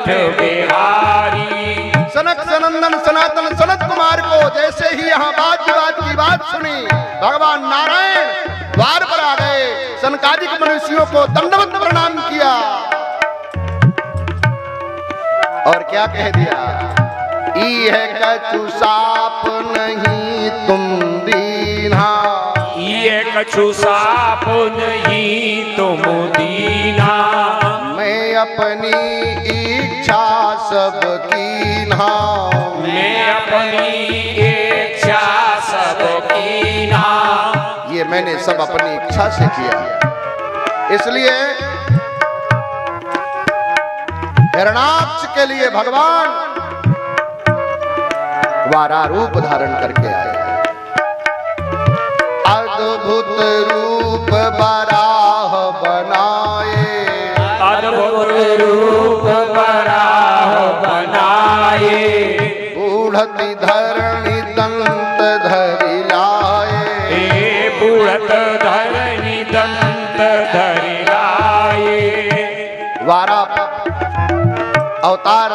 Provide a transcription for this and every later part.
बिहारी। सनक सनंदन सनातन सनत कुमार को जैसे ही यहाँ बात की बात सुनी, भगवान नारायण द्वार पर आ गए, सनकादिक मनुष्यों को दंडवत प्रणाम किया और क्या कह दिया, ई है कछु साप नहीं तुम दीन्हा, ये कछु साप नहीं तुम दीना, मैं अपनी इच्छा सब कीन्हा, मैं अपनी इच्छा सब कीना। ये मैंने सब अपनी इच्छा से किया। इसलिए हिरणाक्ष के लिए भगवान वारा रूप धारण करके आए। अद्भुत रूप बराह बनाए, अद्भुत रूप बराह बनाए, बूढ़ति धरणी दंत धरि लाए, बूढ़त धरणी दंत धरि लाए। वारा अवतार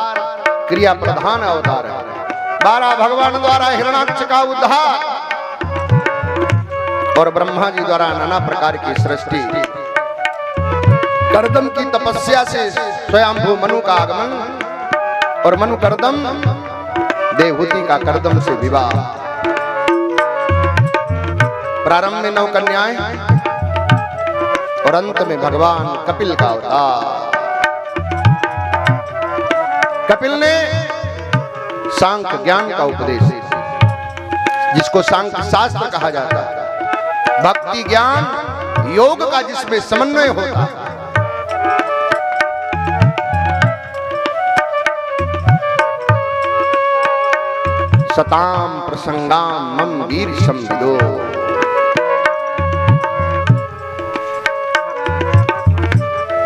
क्रिया प्रधान अवतार है। 12 भगवान द्वारा हिरणाक्ष का उद्धार और ब्रह्मा जी द्वारा नाना प्रकार की सृष्टि, कर्दम की तपस्या से स्वयंभू मनु का आगमन और मनु कर्दम देवहूति का कर्दम से विवाह, प्रारंभ में 9 कन्याएं और अंत में भगवान कपिल का अवतार। कपिल ने सांख्य ज्ञान का उपदेश, जिसको सांख्य शास्त्र कहा जाता है, भक्ति ज्ञान योग का जिसमें समन्वय होता है। सताम प्रसंगाम मम वीर संविदो,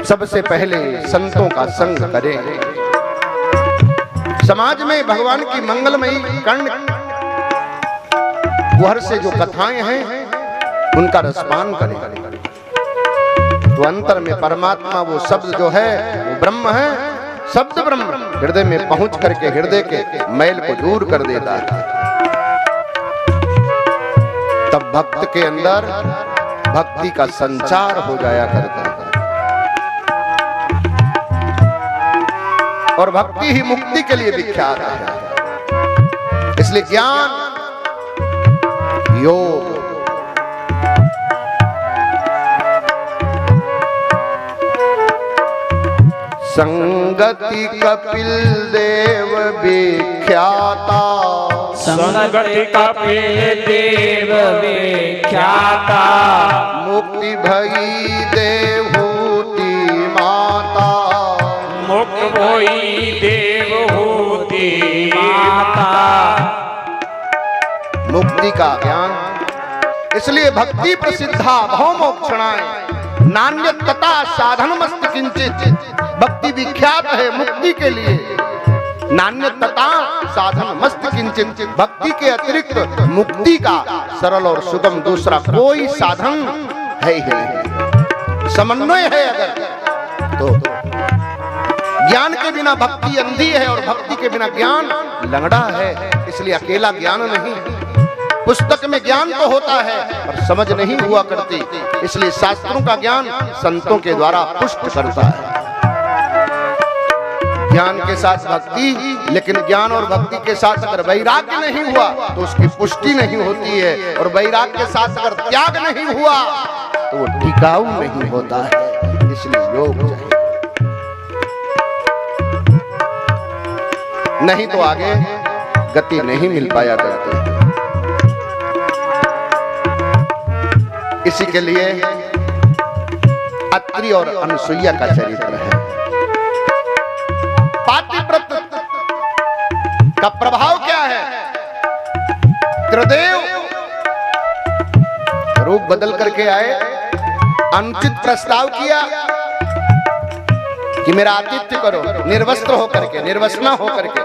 सबसे पहले संतों का संग करें। समाज में भगवान की मंगलमयी कर्ण कुहर से जो कथाएं हैं उनका रसपान करें, तो अंतर में परमात्मा वो शब्द जो है वो ब्रह्म है, शब्द ब्रह्म हृदय में पहुंच करके हृदय के मैल को दूर कर देता है। तब भक्त के अंदर भक्ति का संचार हो जाया करता है और भक्ति ही मुक्ति के लिए विख्यात है। इसलिए ज्ञान योग संगति कपिल देव विख्याता, संगति कपिल देव विख्याता, मुक्ति भई देवहूति माता, मुक्त भई देवहूति माता। मुक्ति का ज्ञान, इसलिए भक्ति प्रसिद्धा भवमोक्षणाय नान्यतता साधनमस्त किंचित, भक्ति विख्यात है मुक्ति के लिए, नान्यतता साधन मस्त किंचित, भक्ति के अतिरिक्त मुक्ति का सरल और सुगम दूसरा कोई साधन है ही नहीं। समन्वय है अगर तो ज्ञान के बिना भक्ति अंधी है और भक्ति के बिना ज्ञान लंगड़ा है। इसलिए अकेला ज्ञान नहीं, पुस्तक में ज्ञान तो होता है पर समझ नहीं हुआ करती, इसलिए शास्त्रों का ज्ञान संतों के द्वारा पुष्ट करता है। ज्ञान के साथ भक्ति, लेकिन ज्ञान और भक्ति के साथ अगर वैराग्य नहीं हुआ तो उसकी पुष्टि नहीं होती है, और वैराग्य के साथ अगर त्याग नहीं हुआ तो वो टिकाऊ नहीं होता है। इसलिए योग चाहिए, नहीं तो आगे गति नहीं मिल पाया करती। इसी के लिए अत्रि और अनुसुईया का चरित्र है। पातिव्रत का प्रभाव क्या है? त्रिदेव रूप बदल करके आए, अनुचित प्रस्ताव किया कि मेरा आतिथ्य करो, निर्वस्त्र होकर के, निर्वसना होकर के।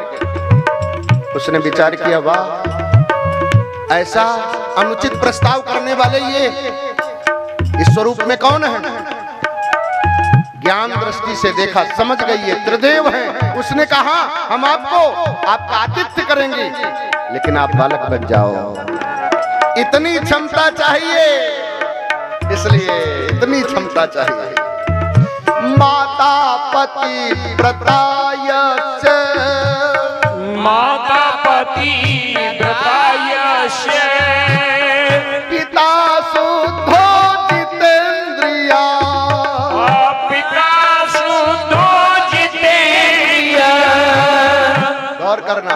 उसने विचार किया, वाह, ऐसा अनुचित प्रस्ताव करने वाले ये इस स्वरूप में कौन है? ज्ञान दृष्टि से देखा, समझ गई ये त्रिदेव हैं। उसने कहा हम आपका आतिथ्य करेंगे, लेकिन आप बालक बन जाओ। इतनी क्षमता चाहिए, इसलिए इतनी क्षमता चाहिए। माता पति व्रतायश, माता पति व्रतायश, पिता शुद्धो जितेंद्रिया, पिता शुद्धो जितेंद्रिय। गौर करना,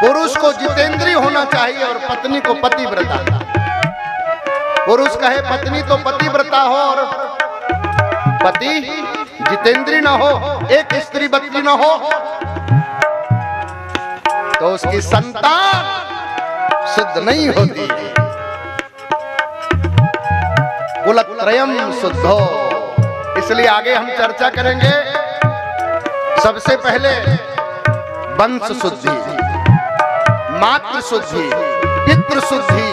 पुरुष को जितेंद्रिय होना चाहिए और पत्नी को पतिव्रता। पुरुष कहे पत्नी तो पतिव्रता हो और पति जितेंद्रिय न हो, एक स्त्री बत्ती न हो, तो उसकी संतान शुद्ध नहीं होती। कुलत्रयम शुद्धो। इसलिए आगे हम चर्चा करेंगे। सबसे पहले वंश शुद्धि, मातृ शुद्धि, पितृ शुद्धि,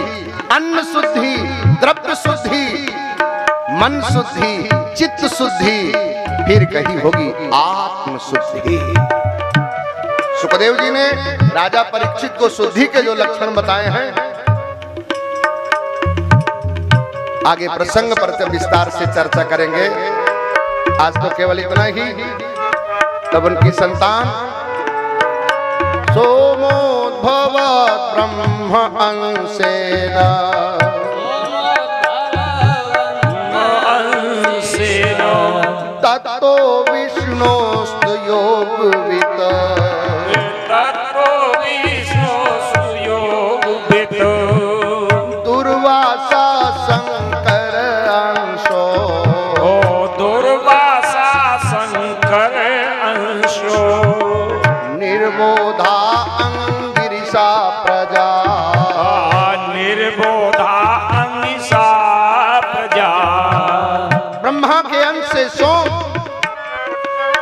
अन्न शुद्धि, द्रव्य शुद्धि, मन शुद्धि, चित्त शुद्धि, फिर कही होगी आत्म शुद्धि। सुखदेव जी ने राजा परीक्षित को शुद्धि के जो लक्षण बताए हैं, आगे प्रसंग पर विस्तार से चर्चा करेंगे। आज तो केवल इतना ही। तब उनकी संतान सोमोद्भव ब्रह्म अंशेन, ततो विष्णोस्तु योगवित्, ततो विष्णोस्तु योगवित्, दुर्वासा शंकर अंशो, दुर्वासा शंकर अंशो, निर्बोधा अंगिरिषा प्रजा, निर्बोधा अंगिरिषा प्रजा। ब्रह्मा के अंश से सोम,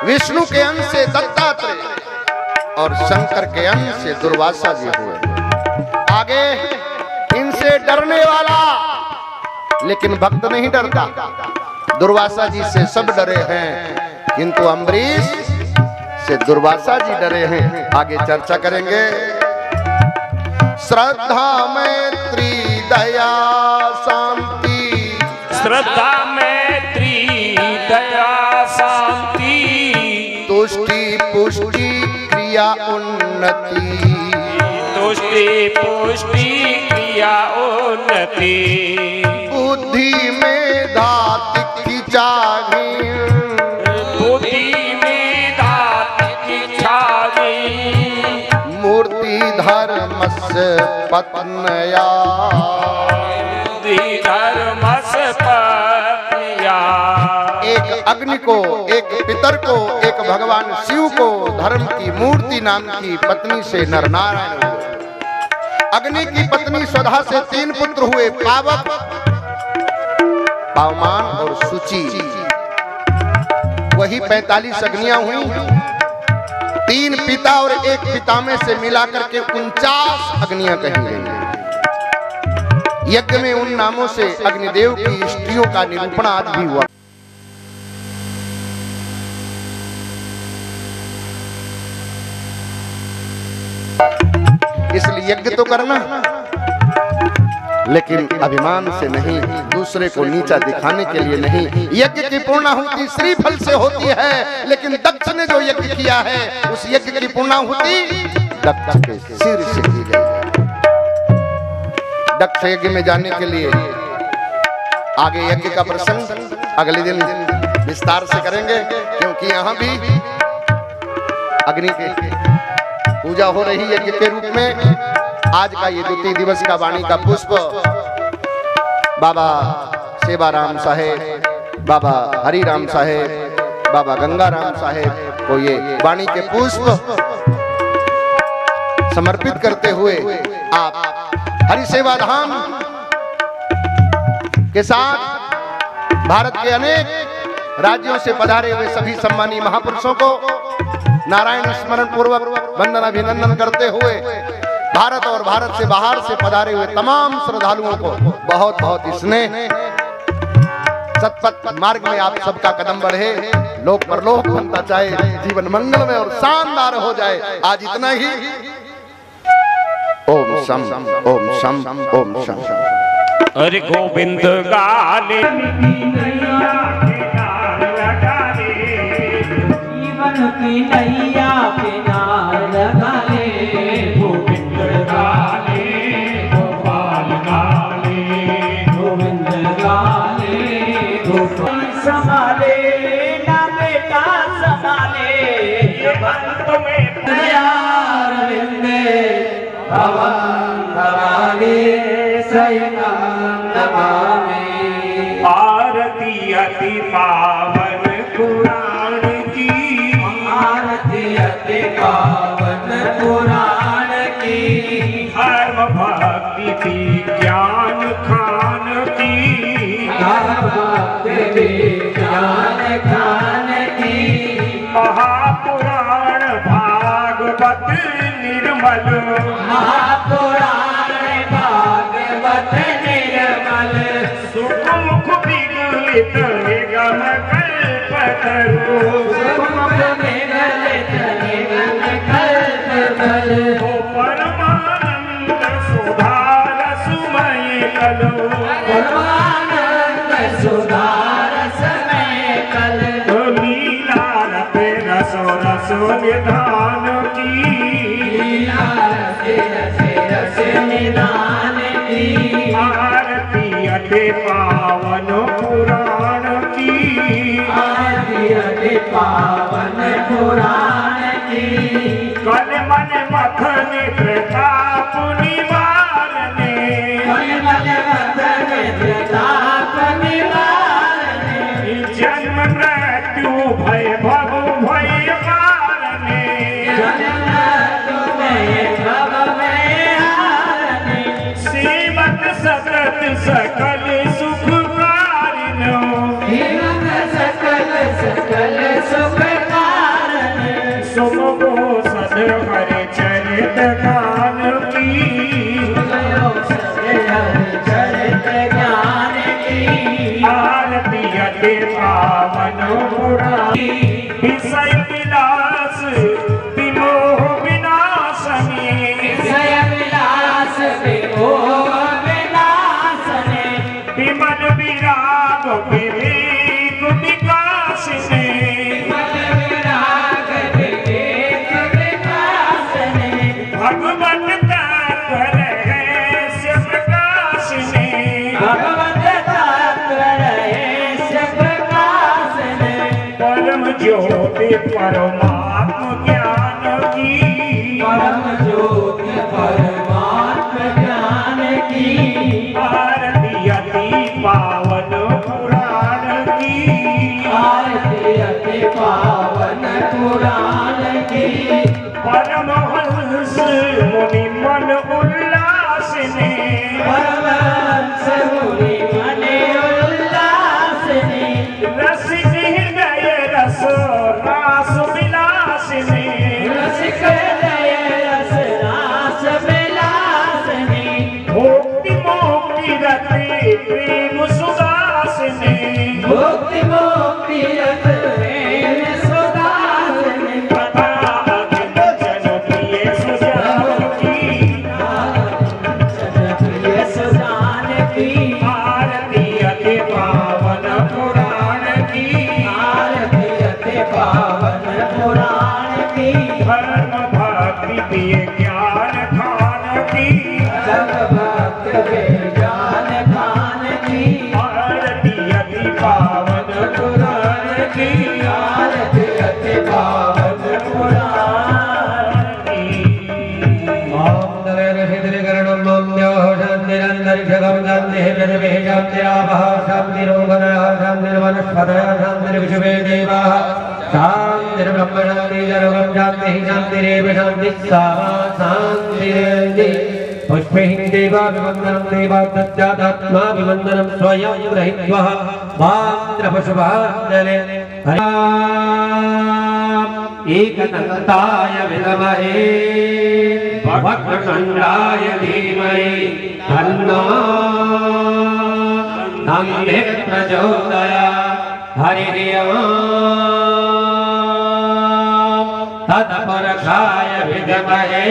विष्णु के अंश से दत्तात्रेय और शंकर के अंश से दुर्वासा जी हुए। आगे इनसे डरने वाला, लेकिन भक्त नहीं डरता। दुर्वासा जी से सब डरे हैं, किंतु अम्बरीश से दुर्वासा जी डरे हैं। आगे चर्चा करेंगे। श्रद्धा मैत्री दया शांति, श्रद्धा मैत्री दया शांति, तुष्टि पुष्टि क्रिया उन्नति, तुष्टि पुष्टि क्रिया उन्नति, बुद्धि मेधा तितिक्षा, बुद्धि मेधा तितिक्षा, मूर्ति धर्मस्य पत्न्या, मूर्ति धर्मस्य पत्न्या। एक अग्नि को, एक पितर को, एक भगवान शिव को धर्म की मूर्ति नाम की पत्नी से नर नारायण हुए। अग्नि की पत्नी स्वधा से 3 पुत्र हुए, पावक, पावमान और सुचि। वही 45 अग्नियां हुई। 3 पिता और 1 पिता में से मिलाकर के 49 अग्नियां कही गई। यज्ञ में उन नामों से अग्निदेव की स्त्रियों का निरूपण आज भी हुआ। इसलिए यज्ञ तो करना, लेकिन अभिमान से नहीं, दूसरे को नीचा दिखाने के लिए नहीं। यज्ञ की पूर्णाहुति श्रीफल से होती है, लेकिन दक्ष ने जो यज्ञ किया है उस यज्ञ की पूर्णाहुति दक्ष के सिर से की गई। दक्ष यज्ञ में जाने के लिए आगे यज्ञ का प्रसंग अगले दिन विस्तार से करेंगे, क्योंकि यहाँ भी अग्नि की पूजा हो रही यज्ञ के रूप में। आज का ये द्वितीय दिवस का वाणी का पुष्प बाबा सेवाराम साहेब, बाबा हरिराम साहेब, बाबा गंगाराम साहेब को ये वाणी के पुष्प समर्पित करते हुए आप हरि सेवा धाम के साथ भारत के अनेक राज्यों से पधारे हुए सभी सम्मानीय महापुरुषों को नारायण स्मरण पूर्वक वंदन अभिनंदन करते हुए, भारत और भारत से बाहर से पधारे हुए तमाम श्रद्धालुओं को बहुत बहुत स्नेह सतपथ मार्ग में आप सबका कदम बढ़े, लोक परलोक बनता चाहे, जीवन मंगलमय और शानदार हो जाए। आज इतना ही। ओम शम ओम शम ओम शम। अरे गोविंद गाले जीवन की नैया किनार लगा ले, गोविंद गाले गोपाल गाले, गोविंद गाले गोपाल संभाले ना बेटा संभाले, ये अंत में प्यार विंदे भवन भवानी सयना नमामि। आरती अति पावन पुराण की, आरती अति पावन पुराण की, धर्म भक्ति विज्ञान खान की, भक्ति ज्ञान खान की, महापुराण भागवत निर्मल, महापुराण भागवत निर्मल, सुखमुख विगलित निगम कल्पतरु, सुखमुख विगलित निगम कल्पतरु, ओ परमानंद सुधार सुमय कलो, परमानंद सुधार समय कल, लीला रत रसो रसो निधान की, लीला रस निदान की, आरती अति पावन पुराण की, आरती अति पावन पुराण की, कल मन मथन प्रताप निवारने, मन मथन प्रताप निवारने, जन्म मृत्यु भय भव भय मारने, जन्म तुम्हें भव में हारने, सेवक सतत सकल सुख कारिनो, जीवन सकल सकल सुख कारण, सुमो सद हरि चरित गान की, चरित ज्ञान की, आरती अति पावन पुराणी, विषय विलास विमोह विनाशनी, विषय विलास विमोह विनाशने, विमल विराग विवेक विकासिने, विमल विराग विवेक विकासने, भगवत तत्व रहस्य प्रकाशने, भगवत तत्व रहस्य प्रकाशने, परम ज्योति परमात्म ज्ञान की, परम ज्योति परमात्म ज्ञान की, आरती अति पावन पुराण की, आरती अति पावन पुराण की, परमहंस मुनि मन उल्लासने, परमहंस मुनि मन उल्लासने, रसिक हृदय रस रास विलासने, रसिक हृदय रस रास विलासने, भोक्ति मोक्ति रति प्रेम सुदासने, मुक्ति मुक्ति रत प्रेम सुदासने, जन प्रिय सुजान की, प्रिय सुजान की, आरती अति पावन पुराण की, आरती अति पावन पुराण की, धर्म भक्ति विज्ञान खान की, जग भक्त ज्ञान खान की, आरती अति पावन पुराण की, आरती अति पावन पुराण की। ओम दवेरहितरिकरणं मम्योः शान्तिरन्तरिक्षगं शान्तिः पृथिवीः शान्तिरापः शान्तिरोगणः शान्तिर्वनस्पतयः शान्तिर्विश्वे देवाः शान्तिर्ब्रह्म शान्तिर्जगं शान्तिः शान्तिरेव शान्तिः सामा शान्तिरेति पुष्पैः देवाभिवन्दनं देवात्तजातात्माभिवन्दनं स्वयं गृहीत्वा मात्रपशुभाञ्जले एकदन्ताय विद्महे वक्रतुण्डाय धीमहि तन्नो तन्मे प्रचोदयात् हरिः तत्पुरुषाय विद्महे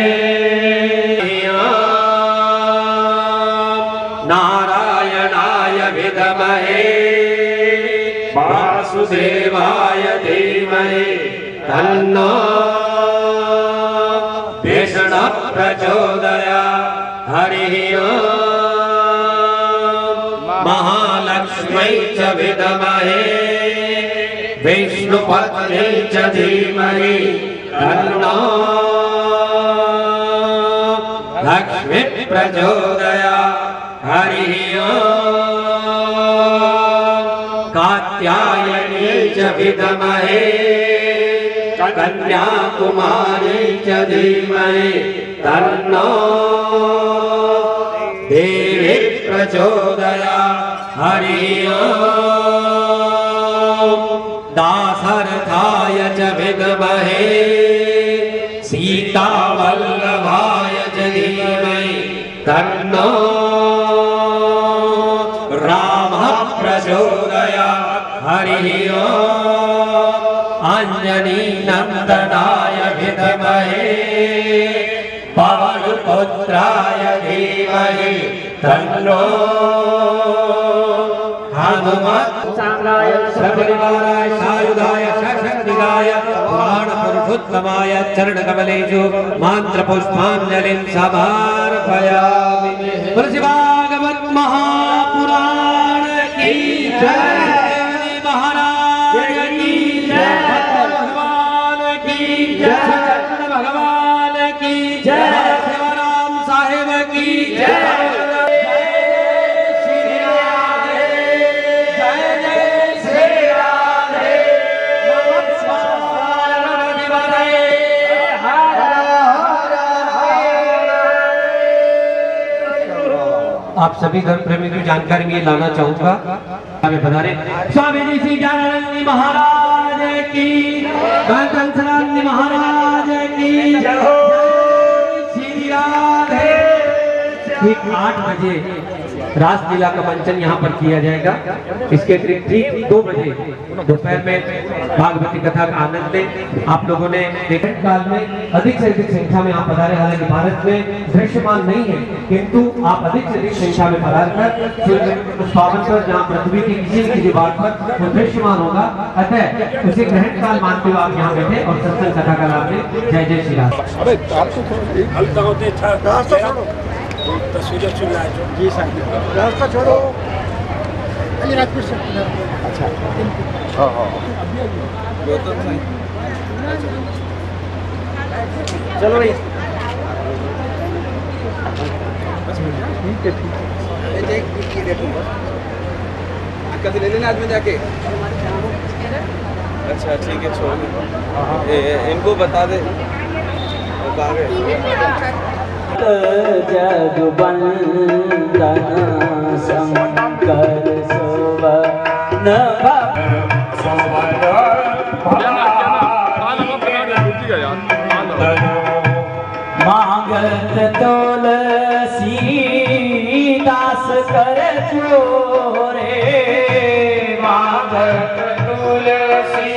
नारायणाय विद्महे वासुदेवाय धीमहि तन्नो विष्णुः प्रचोदयात् हरिः महालक्ष्मै च विद्महे विष्णुपत्न्यै च धीमहि तन्नो लक्ष्मी प्रचोदयात् हरिः कात्यायनी च विद्महे कन्याकुमारी च धीमहि तन्नो देवी प्रचोदयात् हरिः दासरथाय च विद्महे सीतावल्लभाय च धीमहि तन्नो रामः प्रचोदयात् हरिः अंजनीनन्दनाय विद्महे पवनपुत्राय धीमहि तन्नो हनुमत् सर्वनिवाराय सायुधाय शशक्तिकाय पुराणपुरुषोत्तमाय चरणकमलेषु मन्त्रपुष्पाञ्जलिं समर्पयामि। तुलसी भागवत महापुराण की जय, महाराज की जय, भगवान की जय, भगवान की जय, शिवराम साहेब की जय। आप सभी धर्म प्रेमी की जानकारी में लाना चाहूंगा। हमें बता रहे स्वामी जी श्री ज्ञानानंद महाराज की, कंसनानंद महाराज की जय हो, श्री राधे। ठीक 8 बजे रासलीला का मंचन यहाँ पर किया जाएगा। इसके अतिरिक्त ठीक 2 बजे दोपहर में भागवती कथा का आनंद लें। आप लोगों ने ग्रहण काल में अधिक से अधिक संख्या में यहाँ पधारे। हालांकि भारत में दृश्यमान नहीं है, किंतु आप अधिक से अधिक संख्या में पधार कर उस पावन पर जहाँ पृथ्वी की किसी न किसी बात पर वो दृश्यमान होगा। अतः उसे ग्रहण काल मानते हुए आप यहाँ बैठे और सत्संग कथा का लाभ लें। जय जय श्री राम। तस्वीरें चुन रहा है जी साहब, रास्ता छोड़ो। राजपुर से अच्छा, हाँ हाँ, चलो भाई, ठीक है कभी ले लेना आदमी जाके। अच्छा ठीक है, छोड़ इनको बता दे। जगबंदन शंकर सुवन मांगत तुलसी दास कर चोरे, मांगत तुलसी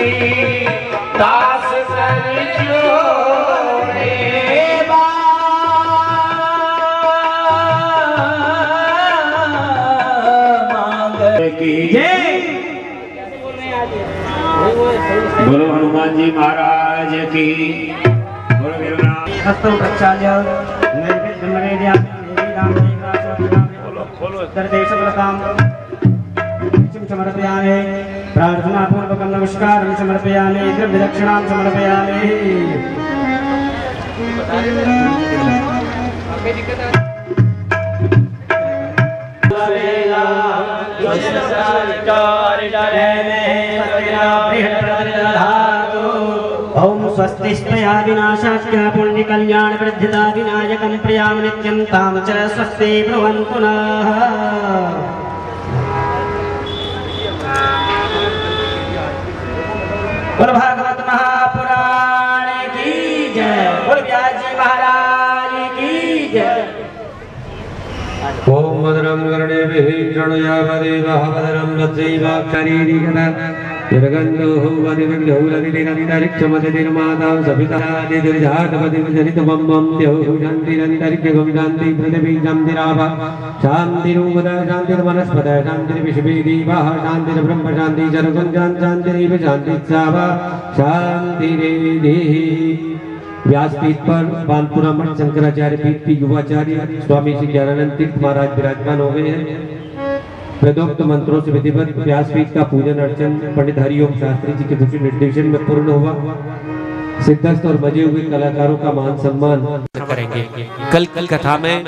दास कर चोरे। बोलो हनुमान जी महाराज की। बोलो वीरनाथ हस्तौ प्रक्षाल्य नैवेद्यं नैवेद्यामि दर्देशव्रतां समर्पयामि। प्रार्थनापूर्वकं नमस्कारं समर्पयामि। द्रव्यदक्षिणां समर्पयामि। ओम स्वस्तिष्ठया विनाशाख्य पुण्य कल्याण वृद्धिता विनायकं प्रियां नित्यं तां च स्वस्ति ब्रुवन्तु नः। बोल भागवत महापुराण की जय। बोल व्यास जी महाराज की जय। ओम भद्रं कर्णेभिः शृणुयामदेवः भद्रं तस्यैवाक्षरीरिकदा निर्गन्धो वदिविघ्नौ लदिनिरन्तरिक्षमदिनिर्माता सवितादिर्जातपदिर्जनितमं मम द्यौः शान्तिरन्तरिक्षगं शान्ति पृथिवी शान्तिरापः शान्तिरूपदा शान्तिर्वनस्पतयः शान्तिर्विश्वे देवाः शान्तिर्ब्रह्म शान्ति सर्वं शान्तिरेव शान्तिस्सावा शान्तिरेधिः। व्यासपीठ पर बानपुरा मठ शंकराचार्य पीठ की युवाचार्य स्वामी श्री ज्ञानानंद तीर्थ महाराज विराजमान हो गए हैं। वेदोक्त मंत्रों से विधिवत व्यासपीठ का पूजन अर्चन पंडित हरिओम शास्त्री जी के दूसरे निर्देशन में पूर्ण हुआ। सिद्धस्थ और बजे हुए कलाकारों का मान सम्मान करेंगे। कल की कथा में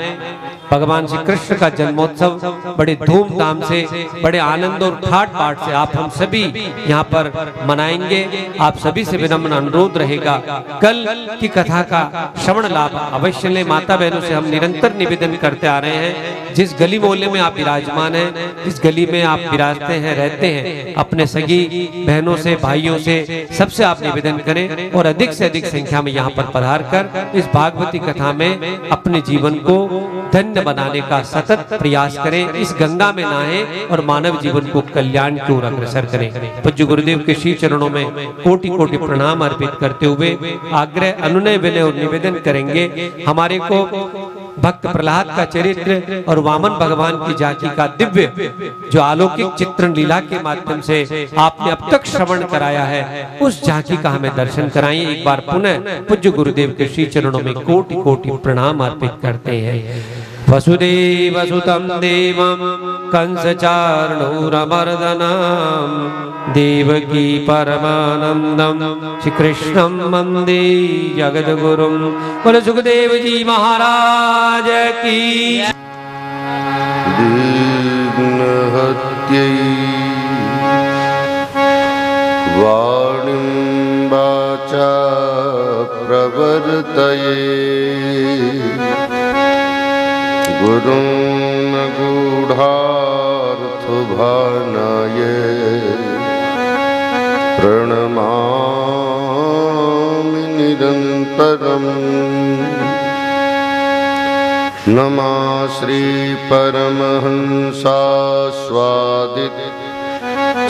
भगवान श्री कृष्ण का जन्मोत्सव बड़े धूमधाम से, बड़े आनंद और ठाट बाट से आप हम सभी यहाँ पर मनाएंगे। आप सभी से विनम्र अनुरोध रहेगा, कल की कथा का श्रवण लाभ अवश्य लें। माता बहनों से हम निरंतर निवेदन करते आ रहे हैं, जिस गली मोहल्ले में आप विराजमान हैं, जिस गली में आप विराजते हैं, रहते हैं, अपने सगी बहनों से, भाइयों से, सबसे आप निवेदन करें और अधिक से अधिक संख्या में यहाँ पर पधार कर इस भागवती कथा में अपने जीवन को धन्य बनाने का सतत प्रयास करें। इस गंगा में नहाएं और मानव जीवन को कल्याण की ओर अग्रसर करें। पूज्य गुरुदेव के श्री चरणों में कोटि कोटि प्रणाम अर्पित करते हुए आग्रह, अनुनय, विनय और निवेदन करेंगे, हमारे को भक्त प्रहलाद का चरित्र और वामन भगवान की झांकी का दिव्य जो अलौकिक चित्रण लीला के माध्यम से आपने अब तक श्रवण कराया है, उस झांकी का हमें दर्शन कराइए। एक बार पुनः पूज्य गुरुदेव के श्री चरणों में कोटि कोटि प्रणाम अर्पित करते हैं। वसुदेव सुतं देवं कंसचार्णूरमर्दनं देवकी परमानंदं श्री कृष्णं वंदे जगद्गुरुं। बोलो सुखदेव जी महाराज की। दीनहत्यै वाणीं वाचा प्रवर्तये गुरुं गूढ़ार्थभानाय प्रणमामि निरन्तरम्। नमः श्री परमहंसास्वादित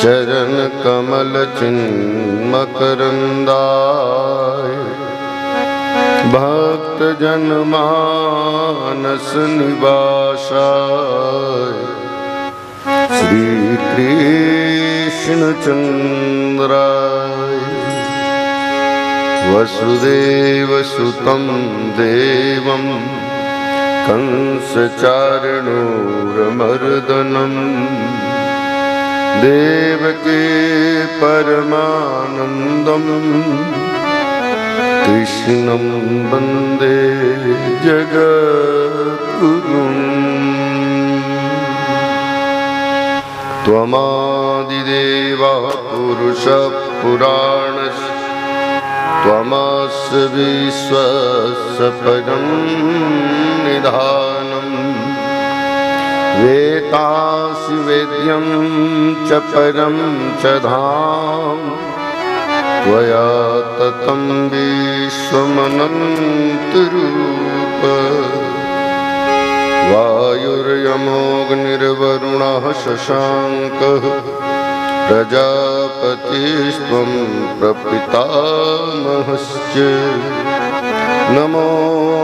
चरण कमल चिन्मकरन्दाय भक्त जनमानस निवासाय श्री कृष्ण चंद्राय वसुदेव सुतं देवं कंसचार्णूरमर्दनं देवकी परमानंदं कृष्णं वंदे जगद्गुरुम्। त्वमादिदेवः पुरुषः पुराणस्य त्वमस्य विश्वस्य परं निधानम्। वेदासि वेद्यं च परं च धाम त्वया ततं विश्वमनन्तरूप। वायुर्यमोऽग्निर्वरुणः शशाङ्कः प्रजापतिस्त्वं प्रपितामहश्च। नमो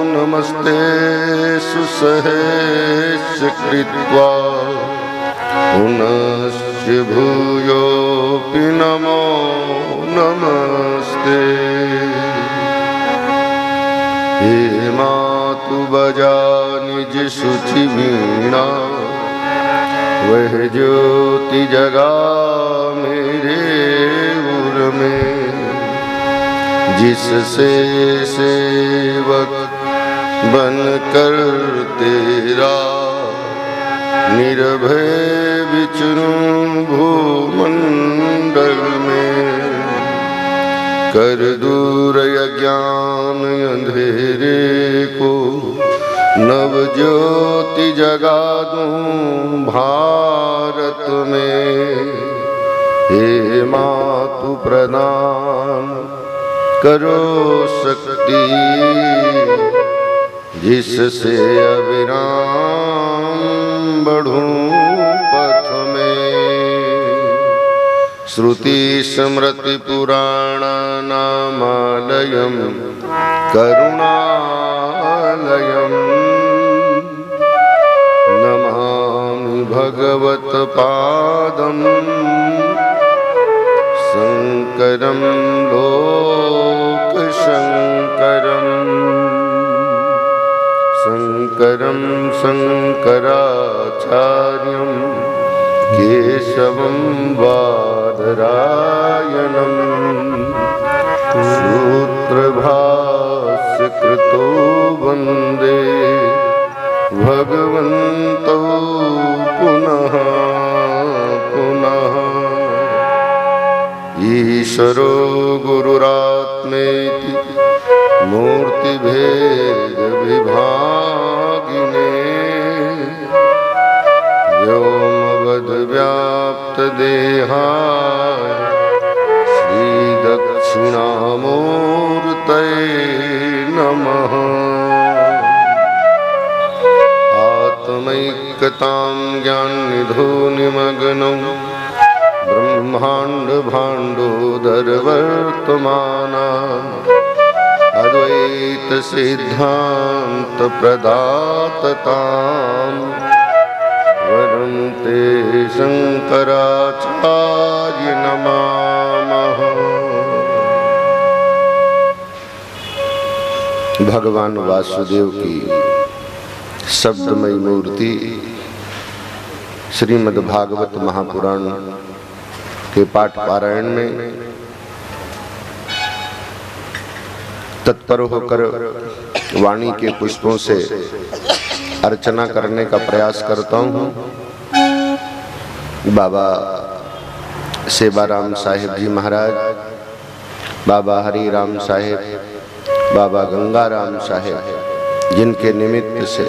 नमस्ते सुसहेश्च कृत्वा पुनश्च भूयोऽपि नमो नमस्ते। हे मातु बजा निज शुचि वीणा वह ज्योति जगा मेरे उर में। जिससे सेवक बनकर तेरा निर्भय विचरूं भूमंडल में। कर दूर अज्ञान अंधेरे को नव ज्योति जगा दूं भारत में। हे मातु प्रदान करो शक्ति जिससे अविराम बढ़ूं पथ में। श्रुति स्मृति पुराणानामालयं करुणालयं नमामि भगवत्पादं शंकरं लोकशंकरं शंकरं शंकराचार्यं केशवं बादरायणं सूत्रभाष्यकृतो वन्दे भगवन्तौ पुनः पुनः। ईश्वरो गुरुरात्मेति मूर्तिभेद विभागिने व्योमवद् व्याप्त देहाय श्रीदक्षिणामूर्तये नमः। आत्मैक्यतां ज्ञाननिधो निमग्नं ब्रह्मांड भाण्डोदरवर्तमाना अद्वैत सिद्धांत प्रदाततां वरं ते शंकराचार्य नमामः। भगवान वासुदेव की शब्दमयी मूर्ति श्रीमद् भागवत महापुराण के पाठ पारायण में तत्पर होकर वाणी के पुष्पों से अर्चना करने का प्रयास करता हूँ। बाबा सेवाराम साहेब जी महाराज, बाबा हरि राम साहेब, बाबा गंगाराम साहेब, जिनके निमित्त से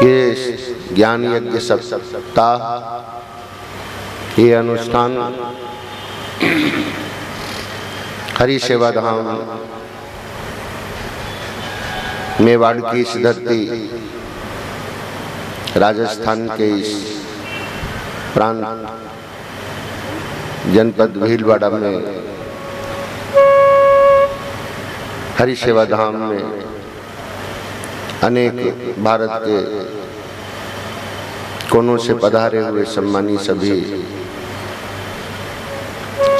ये ज्ञान यज्ञ सप्ताह, ये अनुष्ठान हरि सेवा धाम मेवाड़ की इस धरती, राजस्थान के इस प्रांत जनपद भीलवाड़ा में हरि सेवा धाम में अनेक भारत के कोनों से पधारे हुए सम्मानी सभी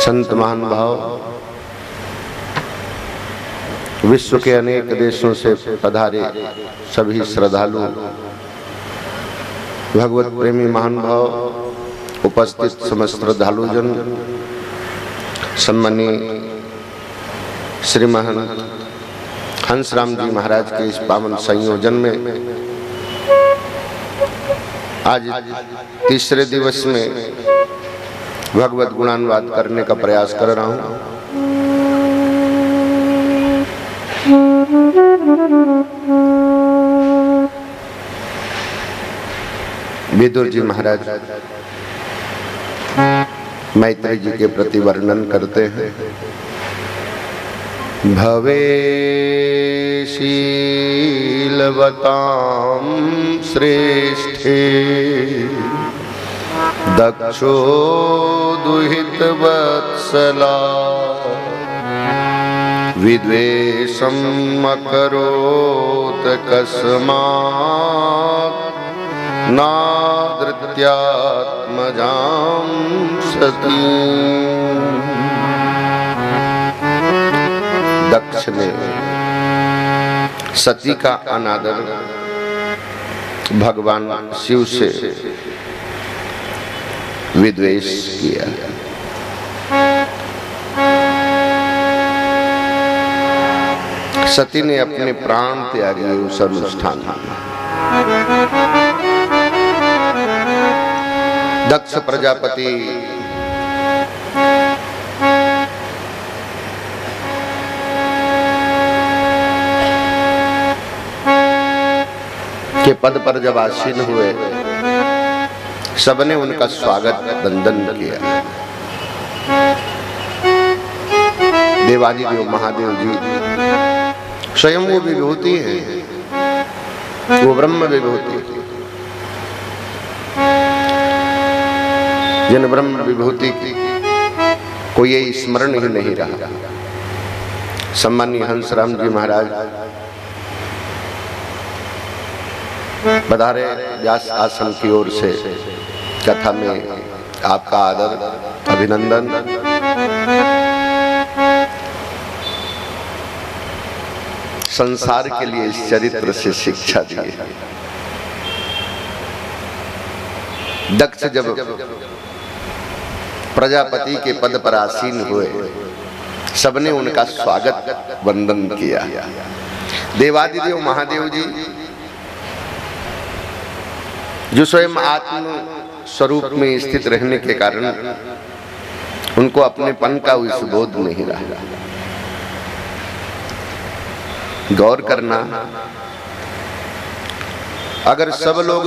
संत महानुभाव, विश्व के अनेक देशों से पधारे सभी श्रद्धालु, भगवत प्रेमी महानुभाव, उपस्थित समस्त श्रद्धालुजन, सम्मानीय श्री महंत हंसराम जी महाराज के इस पावन संयोजन में आज तीसरे दिवस में भगवत गुणानुवाद करने का प्रयास कर रहा हूँ। विदुर जी महाराज मैत्री जी के प्रति वर्णन करते हैं। भवेशीलवतां श्रेष्ठे दक्षो दुहितवत्सला विद्वेषम् अकरोत् कस्मात् नादृत्यात्मजां सतीम्। दक्ष ने सती का अनादर भगवान शिव से विद्वेष किया। सती ने अपने प्राण त्यागे उस अनुष्ठान में। दक्ष प्रजापति के पद पर जब आसीन हुए, सबने उनका स्वागत वंदन किया। देवादिदेव महादेव जी स्वयं वो विभूति है, वो ब्रह्म विभूति, जिन ब्रह्म विभूति की को ये स्मरण ही नहीं रहा। सम्मानीय हंसराम जी महाराज बधारे व्यास आश्रम की ओर से कथा में आपका आदर अभिनंदन। संसार के लिए इस चरित्र से शिक्षा दी है। दक्ष जब प्रजापति के पद पर आसीन हुए, सबने उनका स्वागत वंदन किया। देवादिदेव महादेव जी जो स्वयं आत्म स्वरूप में स्थित रहने के कारण उनको अपनेपन का उस बोध नहीं रहा। गौर करना, अगर सब लोग,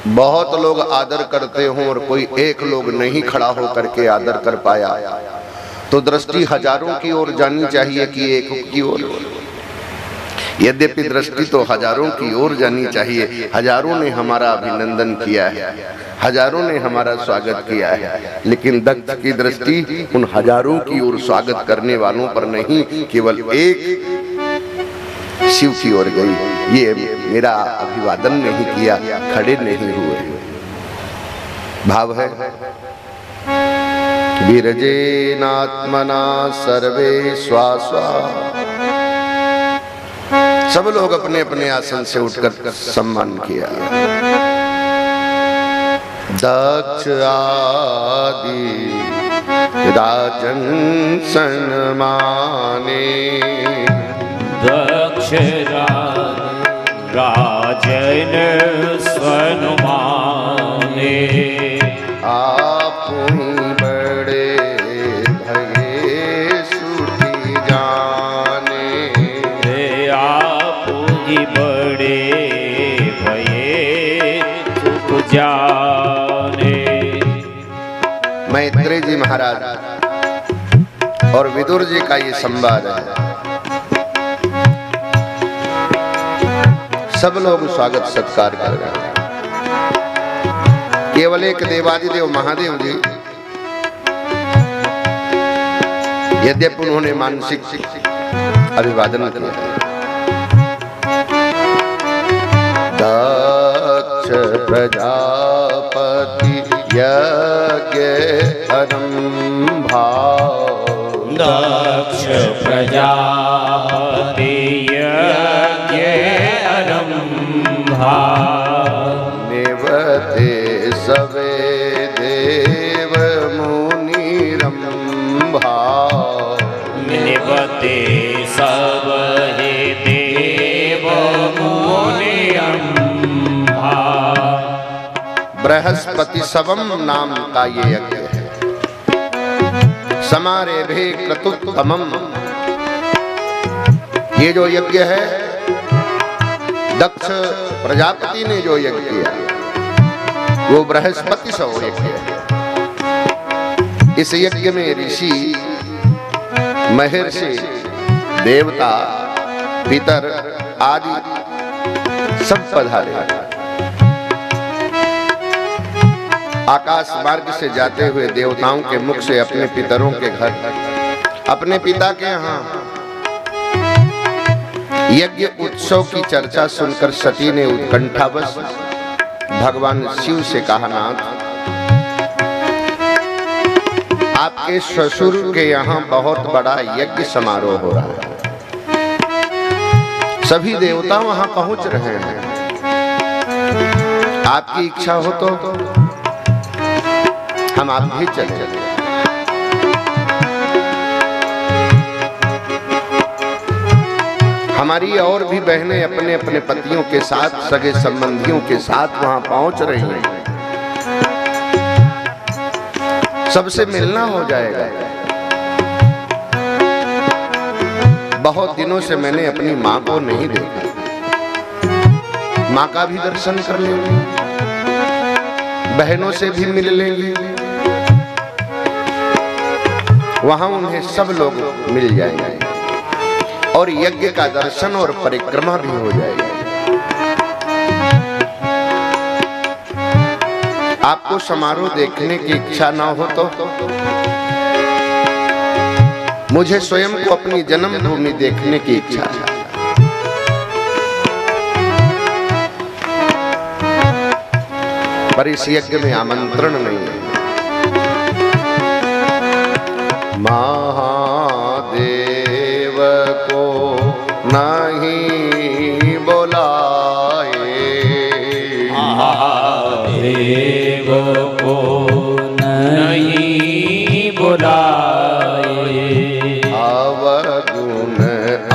बहुत लोग आदर करते हों और कोई एक लोग नहीं खड़ा हो करके आदर कर पाया, तो दृष्टि हजारों की ओर जानी चाहिए कि एक की ओर। यद्यपि दृष्टि तो हजारों की ओर जानी चाहिए। हजारों ने हमारा अभिनंदन किया है, हजारों ने हमारा स्वागत किया है, लेकिन दक्ष की दृष्टि उन हजारों की ओर स्वागत करने वालों पर नहीं, केवल एक शिव की ओर गई। ये मेरा अभिवादन नहीं किया, खड़े नहीं हुए। भाव है विरजेनात्मना सर्वे स्वास्वा। सब लोग अपने अपने आसन से उठकर सम्मान किया। दक्ष आदि राजन सन्माने, दक्ष राजन सन्माने, आप बड़े भये सुठी जाने, आप ही बड़े भये सुख जाने। मैत्रेय जी महाराज और विदुर जी का ये संवाद है। सब लोग स्वागत सत्कार कर रहे हैं। केवल एक देवादिदेव महादेव जी, यद्यपि उन्होंने मानसिक अभिवादन किया। दक्ष प्रजापति यज्ञ आरंभा, दक्ष प्रजापति यज्ञ आरंभा, निवते सवे देव मुनि रंभा, निवते सब हे देव मुनि रंभा। बृहस्पति सवम नाम का ये यज्ञ है। समारेभे क्रतुत्तमम्, ये जो यज्ञ है दक्ष प्रजापति ने जो यज्ञ किया वो बृहस्पति सव यज्ञ है। इस यज्ञ में ऋषि, महर्षि, देवता, पितर आदि सब पधारे। आकाश मार्ग से जाते हुए देवताओं के मुख से अपने पितरों के घर, अपने पिता के यहाँ यज्ञ उत्सव की चर्चा सुनकर सती ने उत्कंठावश भगवान शिव से कहा, नाथ, आपके ससुर के यहाँ बहुत बड़ा यज्ञ समारोह हो रहा है। सभी देवता वहां पहुंच रहे हैं। आपकी इच्छा हो तो हम आप भी चले। हमारी और भी बहनें अपने अपने पतियों के साथ, सगे संबंधियों के साथ वहां पहुंच रही हैं। सबसे मिलना हो जाएगा। बहुत दिनों से मैंने अपनी माँ को नहीं देखा, माँ का भी दर्शन कर लेंगे, बहनों से भी मिल लेंगे, वहां उन्हें सब लोग मिल जाएंगे और यज्ञ का दर्शन और परिक्रमा भी हो जाएगी। आपको समारोह देखने की इच्छा ना हो तो मुझे स्वयं को अपनी जन्मभूमि देखने की इच्छा है। पर इस यज्ञ में आमंत्रण नहीं है। महादेव को नहीं बुलाए, महादेव को नहीं बुलाए, अवगुण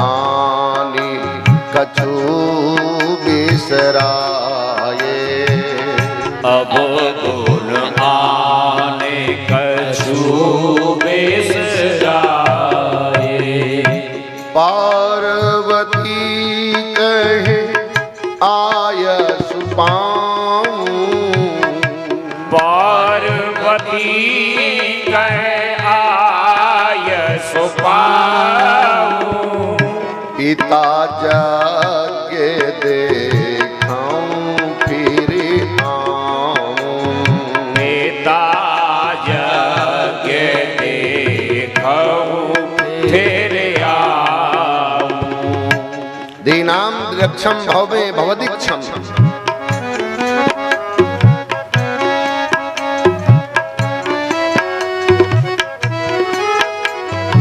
आनी कछु बिसराए, अब गुण आने कछु बिसराए, पार्वती कहे आयस पाऊं, पार्वती कहे आयस पाऊं, पिता जग देखाऊं फिर आऊं, पिता जग देखऊं फिर आऊं, दीनाम द्रक्षम भवे भवदीक्षम।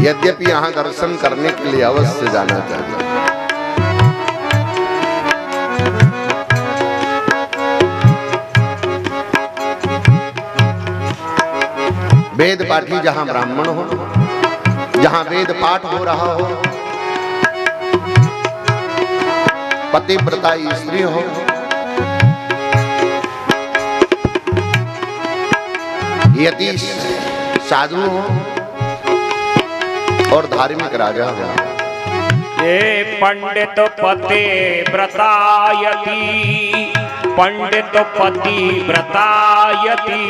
यद्यपि यहाँ दर्शन करने के लिए अवश्य जाना चाहिए। वेद पाठी जहाँ ब्राह्मण हो, जहाँ वेद पाठ हो रहा हो, पतिव्रता स्त्री हो, यति साधु हो और धार्मिक राजा हो। ये पंडित पति व्रतायति, पंडित पति व्रतायति,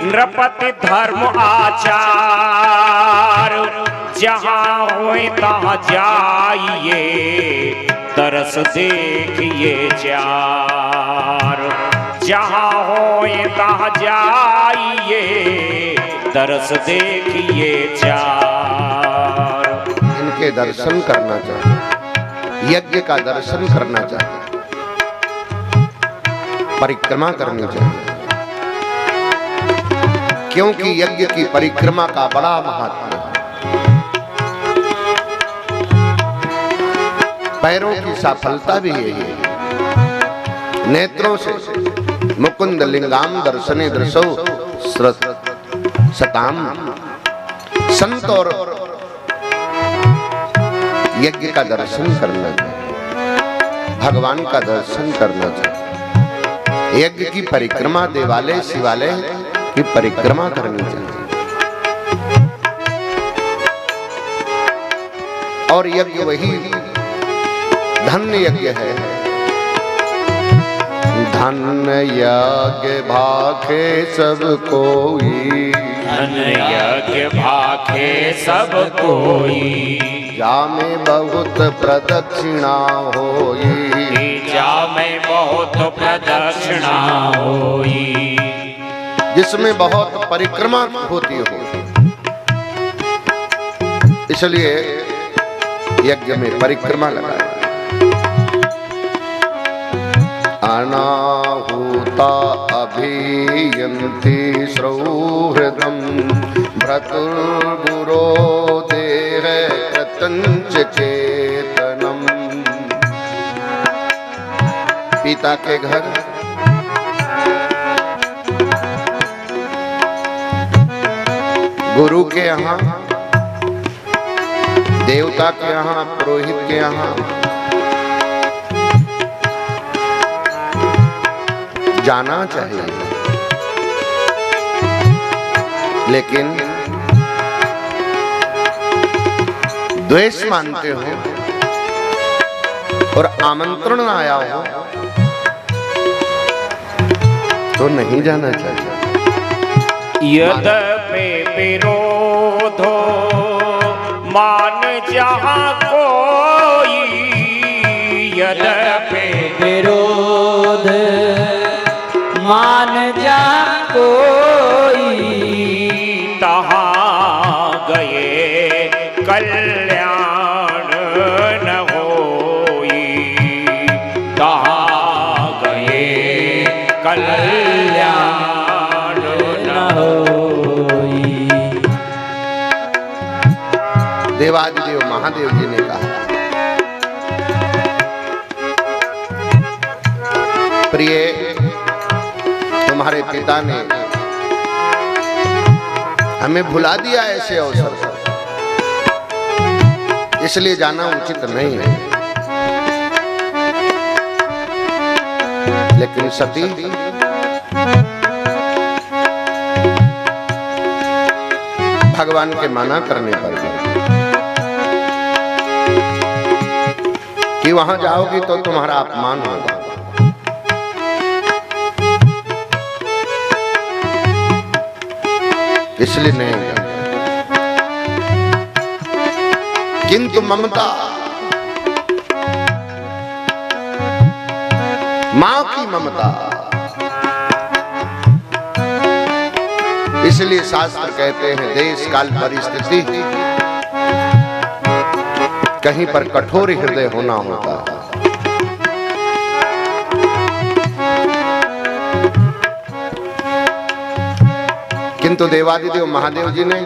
नृपति धर्म आचार, जहाँ होए तहाँ जाइए, तरस देखिए चार, जहाँ होए तहाँ जाइए, तरस देखिए चार। इनके दर्शन करना चाहिए, यज्ञ का दर्शन करना चाहिए, परिक्रमा करनी चाहिए, क्योंकि यज्ञ की परिक्रमा का बड़ा महत्व है। पैरों की सफलता भी यही है। नेत्रों से मुकुंद लिंगाम दर्शने दृशौ सताम, संत और यज्ञ का दर्शन करना चाहिए, भगवान का दर्शन करना चाहिए। यज्ञ की परिक्रमा, देवालय शिवालय की परिक्रमा करनी चाहिए। और यज्ञ वही धन्य यज्ञ है। धन्य यज्ञ भाखे सब कोई, धन्य यज्ञ भाखे सब कोई, जा में बहुत प्रदक्षिणा होई, जा में बहुत प्रदक्षिणा होई, जिसमें बहुत परिक्रमा होती हो। इसलिए यज्ञ में परिक्रमा लगाए। अनाहुता अभियन्ति सौहृदं, भ्रातुर्गुरो देह कृतञ्च चेतनम्। पिता के घर गुरु के यहाँ, देवता के यहाँ, पुरोहित के यहाँ जाना चाहिए, लेकिन द्वेष मानते हो और आमंत्रण आया हो तो नहीं जाना चाहिए। यद्यपि विरोधो मान जहाँ कोई, यद्यपि विरोध मान जा कोई, तहाँ गए कल्याण न होई, तहाँ गए कल्याण न होई। देवादिदेव महादेव जी ने कहा, प्रिय, तुम्हारे पिता ने हमें भुला दिया ऐसे अवसर पर, इसलिए जाना उचित नहीं है। लेकिन सती भगवान के मना करने पर भी कि वहां जाओगी तो तुम्हारा अपमान होगा, इसलिए नहीं गया। किंतु ममता, मां की ममता, इसलिए शास्त्र कहते हैं देश काल परिस्थिति कहीं पर कठोर हृदय होना होता है। किंतु देवादिदेव महादेव जी ने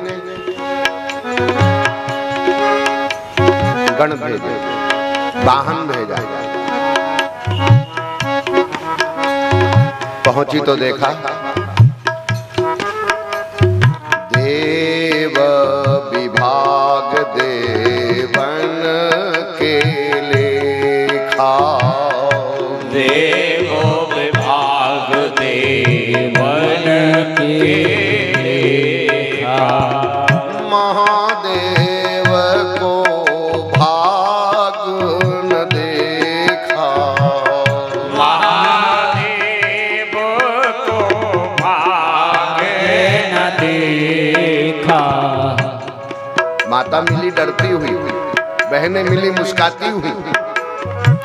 गण भेजे, वाहन भेजा, पहुंची तो देखा देव विभाग देवन के लेखा, देव विभाग देवन के लेखा, महादेव को भाग न देखा, महादेव को भाग न देखा। माता मिली डरती हुई, बहनें मिली मुस्काती हुई,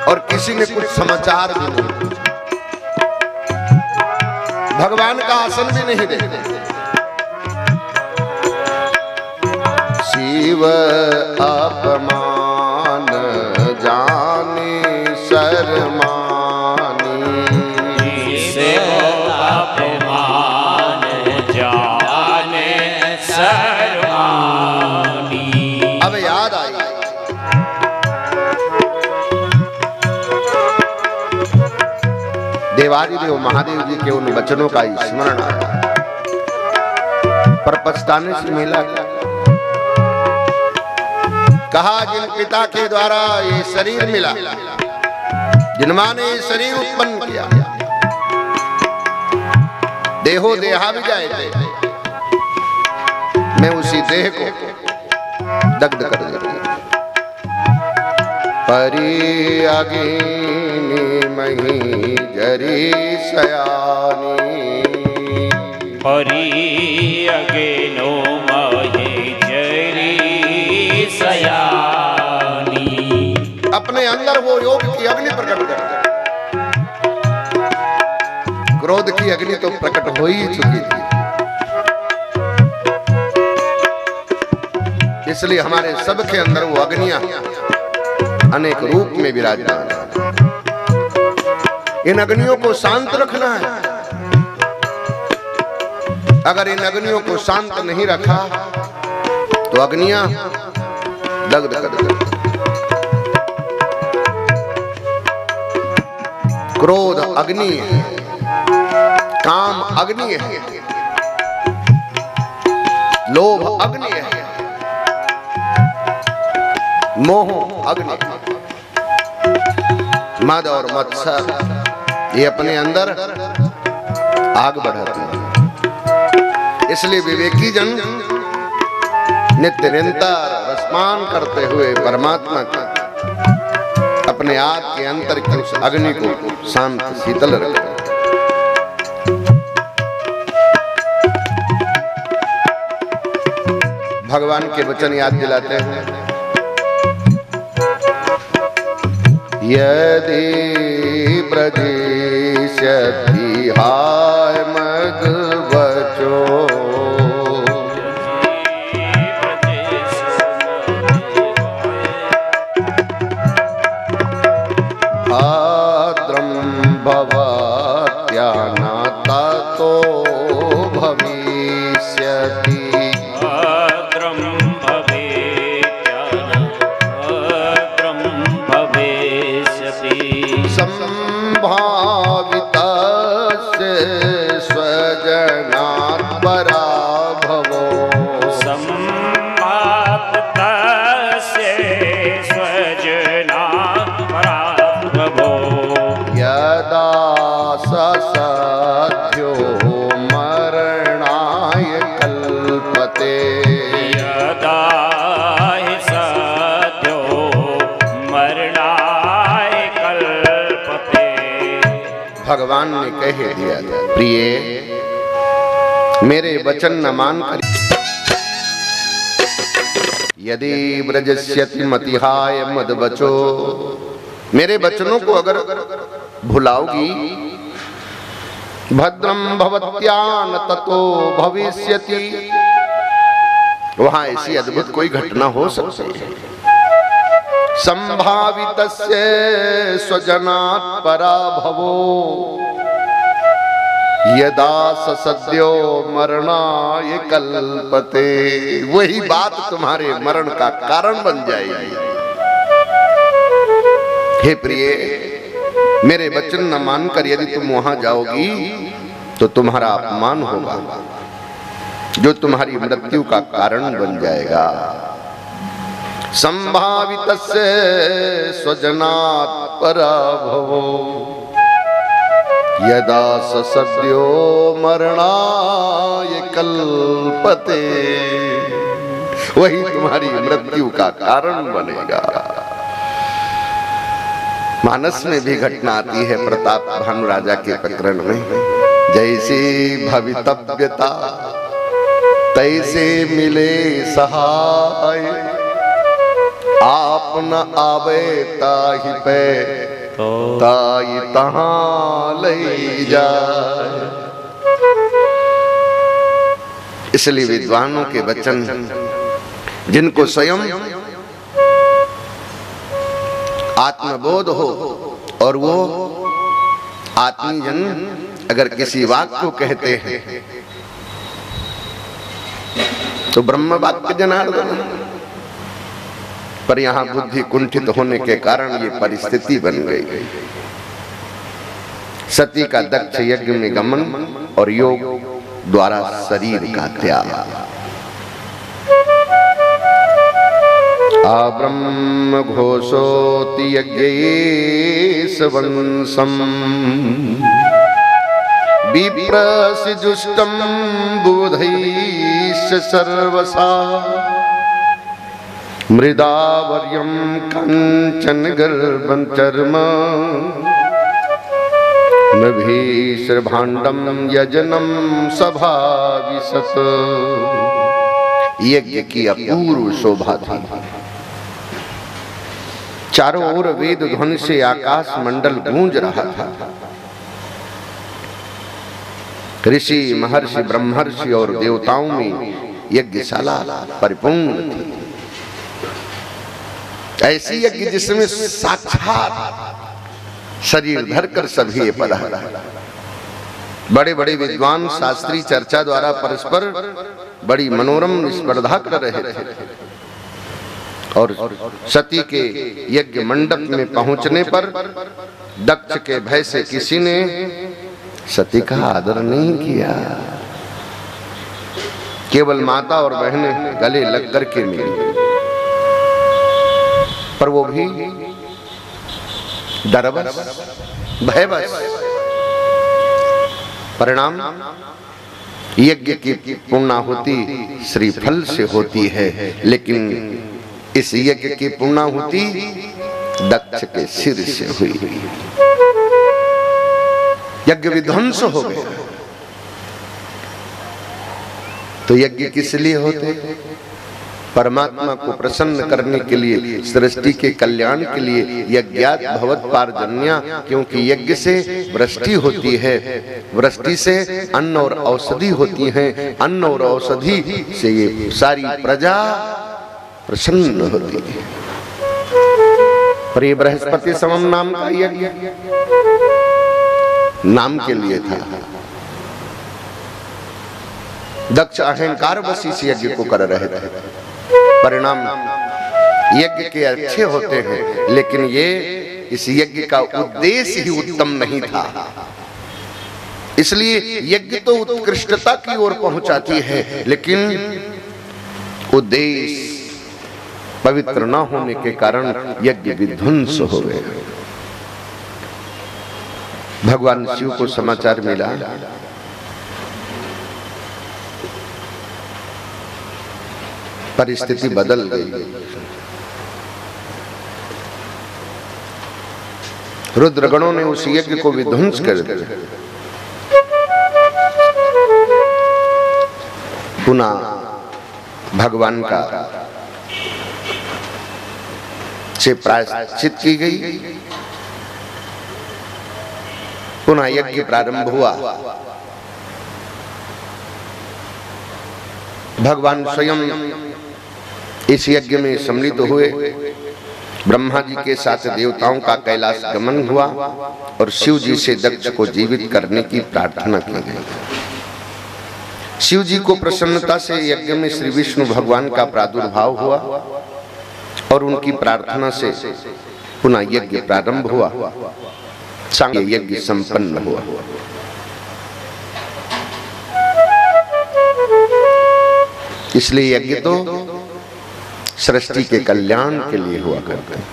और किसी ने कुछ समाचार भी नहीं पूछा। भगवान का आसन भी नहीं देते। शिव अपमान जानी शर्मानी, शिव अपमान जाने शर्मानी। अब याद आई देवादिदेव महादेव जी के उन वचनों का स्मरण आया, पर पछताने से मिला क्या? कहा जिन पिता के द्वारा ये शरीर मिला, जिन मां ने ये शरीर उत्पन्न किया, देहो देहा भी जाए थे, मैं उसी देह को दग्ध कर देती। परी अगिनी मही जरी सयानी, परी अगेनो मही जरी सयानी। अपने अंदर वो योग की अग्नि प्रकट कर दे। क्रोध की अग्नि तो प्रकट हो ही चुकी थी, इसलिए हमारे सबके अंदर वो अग्नियां अनेक रूप में विराजमान है। इन अग्नियों को शांत रखना है। अगर इन अग्नियों को शांत नहीं रखा तो अग्नियां दग्ध कर देती। क्रोध अग्नि है, काम अग्नि है, लोभ अग्नि है, मोह अग्नि, मद और मत्सर ये अपने अंदर आग बढ़ाते हैं। इसलिए विवेकी जन नित्य निरंतर स्मरण करते हुए परमात्मा का अपने आप के अंतर की उस अग्नि को शांत शीतल रखते हैं। भगवान के वचन याद दिलाते हैं, यदि ब्रजेश भविष्यति हाय मद बचो। भाद्रं भवत्याना ततो भविष्यति। भद्रं भवेत्याद्रं भविष्यति। संभावितस्य स्वजनात् पराभवो। संभावितस्य स्वजनात् पराभवो। यदा ससद्यो मरणाय कल्पते। यदा हि सद्यो मरणाय कल्पते। भगवान ने कह दिया, प्रिय मेरे वचन न मान कर यदि ब्रजस्यति मतिहाय मद बचो। मेरे वचनों को अगर भुलाओगी, भद्रम भवत्यान ततो भविष्यति, वहां ऐसी अद्भुत कोई घटना हो सकती है। संभावितस्य स्वजनात् पराभवो। यदा ससद्यो मरणाय कल्पते। वही बात तुम्हारे मरण का कारण बन जाएगी। हे प्रिय, मेरे वचन न मानकर यदि तुम वहां जाओगी तो तुम्हारा अपमान होगा, जो तुम्हारी मृत्यु का कारण बन जाएगा। संभावितस्य स्वजनात् पराभवो। यदा ससद्यो मरणाय कल्पते। वही तुम्हारी मृत्यु का कारण बनेगा। मानस में भी घटना आती है प्रताप भानु राजा के प्रकरण में। जैसे भवितव्यता तैसे मिले सहाय। आप न आवे ताहि पे ताई तहां लई जाए। इसलिए विद्वानों के वचन जिनको स्वयं आत्मबोध हो और वो आत्मीजन अगर किसी वाक्य को कहते हैं तो ब्रह्म वाक्य जनार्दन। पर यहाँ बुद्धि कुंठित होने के कारण ये परिस्थिति बन गई। सती का दक्ष यज्ञ में गमन और योग द्वारा शरीर का त्याग। आब्रह्म घोषोति यज्ञेशवंशम्। विप्रसि जुष्टं बुधैश्च सर्वसा। मृदावर्यं कंचन गर्भं चर्म। नभीश्रभाण्डं यजनं सभा विशत। यज्ञ की अपूर्व शोभा थी। चारों ओर वेद ध्वनि से आकाश मंडल गूंज रहा था। ऋषि महर्षि ब्रह्मर्षि और देवताओं में यज्ञशाला परिपूर्ण थी। ऐसी यज्ञ जिसमें साक्षात शरीर धरकर सभी पधारा। बड़े बड़े विद्वान शास्त्री चर्चा द्वारा परस्पर बड़ी मनोरम स्पर्धा कर रहे थे। और सती के यज्ञ मंडप में पहुंचने पर दक्ष के भय से किसी ने सती का आदर नहीं किया। केवल माता और बहनें गले लग कर के मिली, पर वो भी डरबस भयबस। परिणाम यज्ञ की पूर्णाहुति श्रीफल से होती है, लेकिन इस यज्ञ की पूर्णाहुति दक्ष के सिर से हुई। यज्ञ विध्वंस हो गया। तो यज्ञ किस लिए होते? परमात्मा को प्रसन्न करने के लिए, सृष्टि के कल्याण के लिए यज्ञात भवत पारजन्या, क्योंकि यज्ञ से वृष्टि होती है, वृष्टि से अन्न और औषधि होती है, अन्न और औषधि से ये सारी प्रजा प्रसन्न होती है। पर ये बृहस्पति समम नाम का यज्ञ नाम के लिए था। दक्ष अहंकार वश इस यज्ञ को कर रहे थे। परिणाम यज्ञ के अच्छे होते हैं, लेकिन ये इस यज्ञ का उद्देश्य ही उत्तम नहीं था। इसलिए यज्ञ तो उत्कृष्टता की ओर पहुंचाती है, लेकिन उद्देश्य पवित्र न होने के कारण यज्ञ विध्वंस हो गए। भगवान शिव को समाचार मिला, परिस्थिति बदल गई। रुद्रगणों ने उस यज्ञ को विध्वंस कर दिया। पुनः भगवान का से प्रायश्चित की गई, पुनः यज्ञ प्रारंभ हुआ। भगवान स्वयं इस यज्ञ में सम्मिलित हुए। ब्रह्मा जी के साथ देवताओं का कैलाश गमन हुआ और शिव जी से दक्ष को जीवित करने की प्रार्थना की गई। शिव जी को प्रसन्नता से यज्ञ में श्री विष्णु भगवान का प्रादुर्भाव हुआ और उनकी प्रार्थना से पुनः यज्ञ प्रारंभ हुआ। सांग यज्ञ संपन्न हुआ। इसलिए यज्ञ तो सृष्टि के कल्याण के लिए हुआ करते हैं।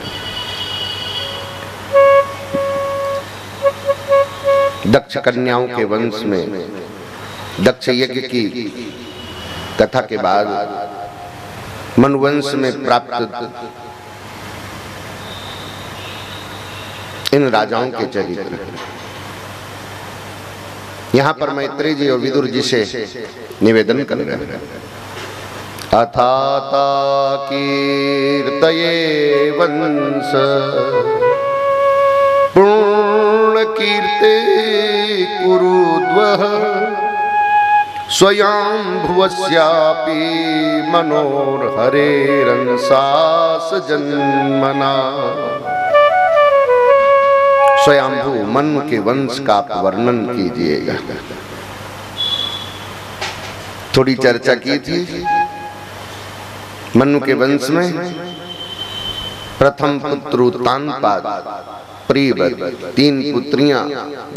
दक्ष कन्याओं के वंश में दक्ष यज्ञ की कथा के बाद मनुवंश में प्राप्त इन राजाओं के चरित्र, यहाँ पर मैत्रेय जी और विदुर जी से निवेदन कर रहे हैं। अथाता कीर्तये वंश पूर्ण कीर्ते कुरुद्वः स्वयंभुवस्यापि मनोहरेरंसास जन्मना। स्वयंभू मनु के वंश का आप वर्णन कीजिएगा। थोड़ी चर्चा की थी। मनु के वंश में प्रथम पुत्र उत्तानपाद, प्रियव्रत, 3 पुत्रियां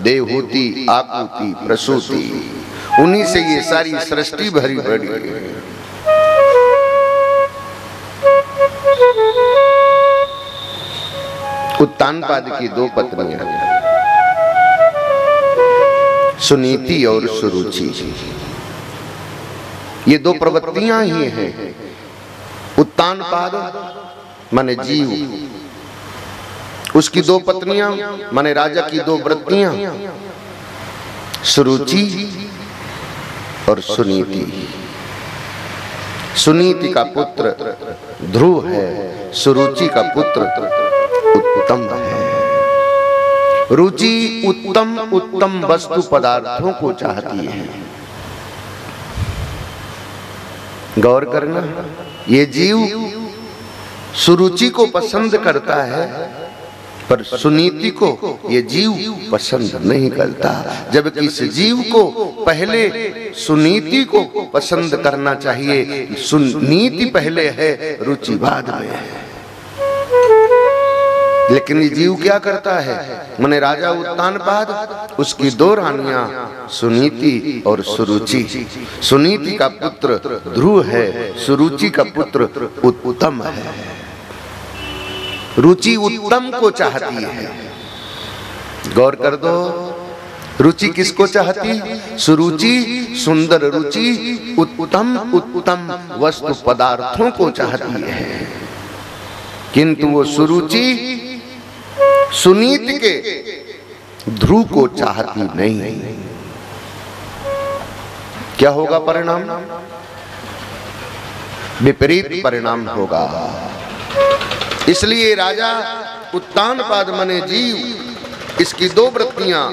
देवहूति, आकुति, प्रसूति, उन्हीं से ये सारी सृष्टि भरी पड़ी है। उत्तानपाद की 2 पत्नियां सुनीति और सुरुचि, ये 2 प्रवृत्तियां ही हैं। उत्तानपाद माने जीव, उसकी 2 पत्नियां माने राजा की 2 वृत्तियां, सुरुचि और सुनीति। सुनीति का पुत्र ध्रुव है, सुरुचि का पुत्र उत्तम है। रुचि उत्तम उत्तम वस्तु पदार्थों को चाहती है। गौर करना, ये जीव सुरुचि को पसंद करता है, पर सुनीति को ये जीव पसंद नहीं करता। जबकि इस जीव को पहले सुनीति को पसंद करना चाहिए। सुनीति पहले है, रुचि बाद में है। लेकिन ये जीव क्या करता है? माने राजा उत्तानपाद, उसकी 2 रानियां सुनीति और सुरुचि। सुनीति का पुत्र ध्रुव है, सुरुचि का पुत्र उत्तम है। रुचि उत्तम को चाहती है। गौर कर दो, रुचि किसको चाहती? सुरुचि सुंदर रुचि उत्तम उत्तम वस्तु पदार्थों को चाहती है, किंतु वो सुरुचि सुनीति के ध्रुव को चाहती नहीं। क्या होगा परिणाम? विपरीत परिणाम होगा। इसलिए राजा उत्तानपाद मने जीव, इसकी दो वृत्तियां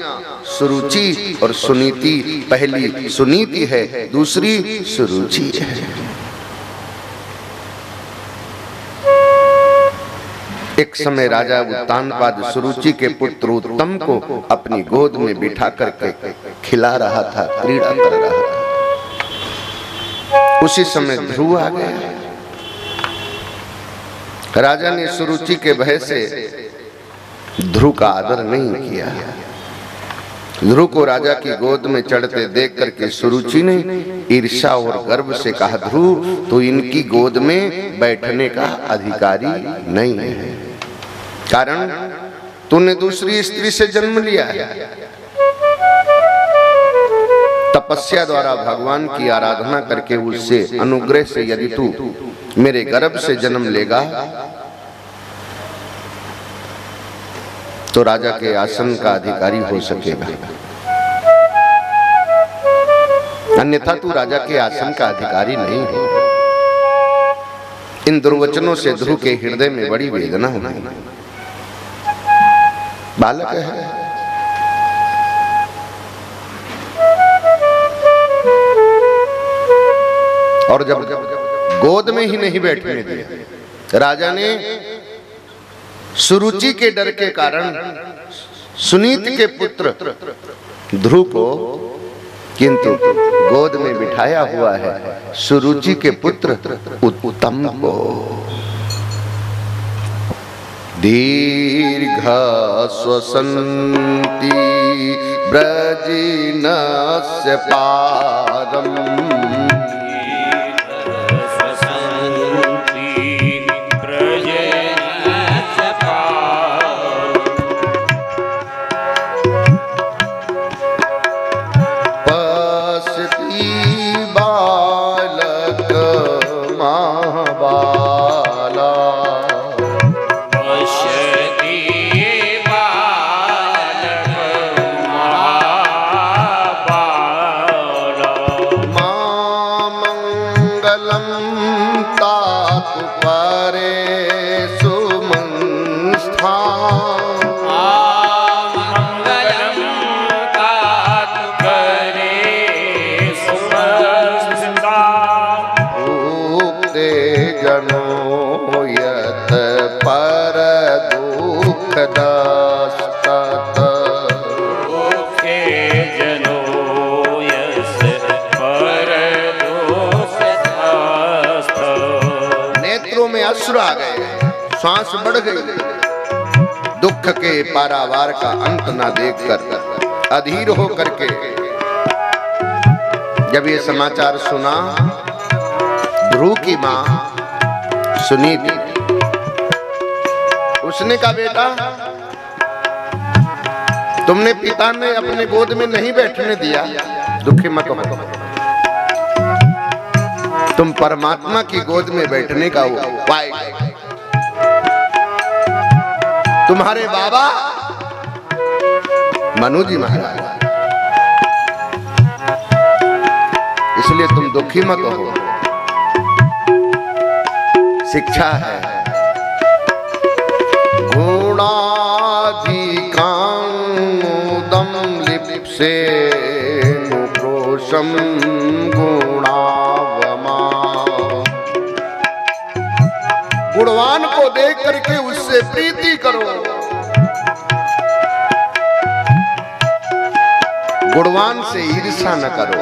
सुरुचि और सुनीति। पहली सुनीति है, दूसरी सुरुचि है। एक समय राजा उत्तानपाद सुरुचि के पुत्र उत्तम को अपनी गोद में बिठा करके खिला रहा था, क्रीड़ा कर रहा था। उसी समय ध्रुव आ गया। राजा ने सुरुचि के भय से ध्रुव का आदर नहीं किया। ध्रुव को राजा की गोद में चढ़ते देख करके सुरुचि ने ईर्ष्या और गर्व से कहा, ध्रुव तो इनकी गोद में बैठने का अधिकारी नहीं है, कारण तूने दूसरी स्त्री से जन्म लिया है। तपस्या द्वारा भगवान की आराधना करके उससे अनुग्रह से यदि तू मेरे गर्भ से जन्म लेगा तो राजा के आसन का अधिकारी हो सकेगा, अन्यथा तू राजा के आसन का अधिकारी नहीं है। इन दुर्वचनों से ध्रुव के हृदय में बड़ी वेदना हुई। बालक है, और जब गोद में ही नहीं बैठने दिया, राजा ने सुरुचि के डर के कारण सुनीति के पुत्र ध्रुव को किंतु गोद में बिठाया हुआ है सुरुचि के पुत्र उत्तम को। दीर्घ स्वसन्ति ब्रजिनस्य पादम आ गए, श्वास बढ़ गई। दुख के पारावार का अंत ना देखकर अधीर होकर के जब ये समाचार सुना, ध्रुव की मां सुनीति, उसने कहा, बेटा तुमने पिता ने अपने गोद में नहीं बैठने दिया, दुखी मत हो, तुम परमात्मा की गोद में बैठने का उपाय, तुम्हारे बाबा मनु जी महाराज, इसलिए तुम दुखी मत हो। शिक्षा है गुणाधिकांगुदम लिप्से मुक्रोशम गुणावमा। गुणवान को देख करके उससे प्रीति करो, गुणवान से ईर्ष्या न करो।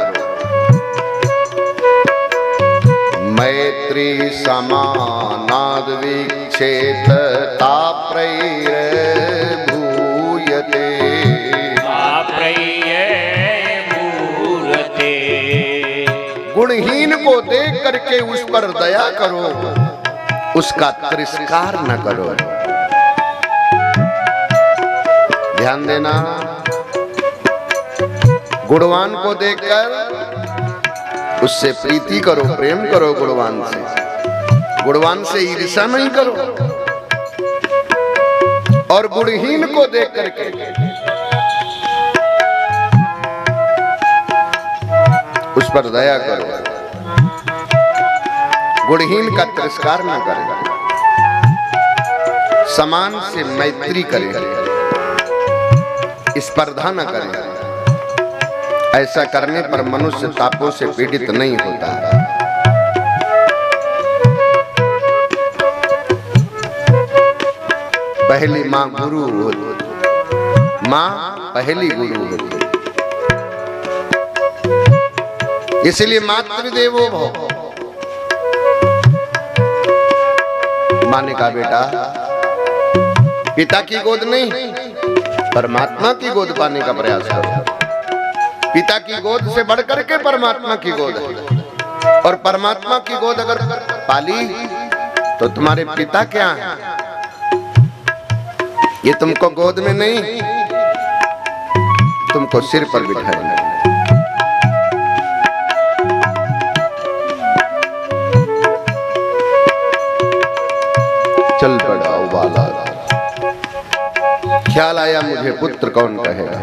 मैत्री समानाद विक्षेत ताप्रैर्भूयते गुणहीन को देख करके उस पर दया करो, उसका तिरस्कार न करो। ध्यान देना, गुणवान को देखकर उससे प्रीति करो, प्रेम करो, गुणवान से ईर्ष्या नहीं करो। और गुणहीन को देख करके उस पर दया करो। गुणहीन का तिरस्कार न करें, समान से मैत्री करें, स्पर्धा न करें। ऐसा करने पर मनुष्य तापों से पीड़ित नहीं होता। पहली माँ गुरु होती, माँ पहली गुरु होती, इसलिए मातृदेवो भव। माँ ने कहा बेटा पिता की गोद नहीं, परमात्मा की गोद पाने का प्रयास करो। पिता की गोद से बढ़कर के परमात्मा की गोद है, और परमात्मा की गोद अगर पाली तो तुम्हारे पिता क्या है, ये तुमको गोद में नहीं, तुमको सिर पर बिठाएंगे। चल पड़ा उबाला, ख्याल आया मुझे पुत्र कौन कहेगा।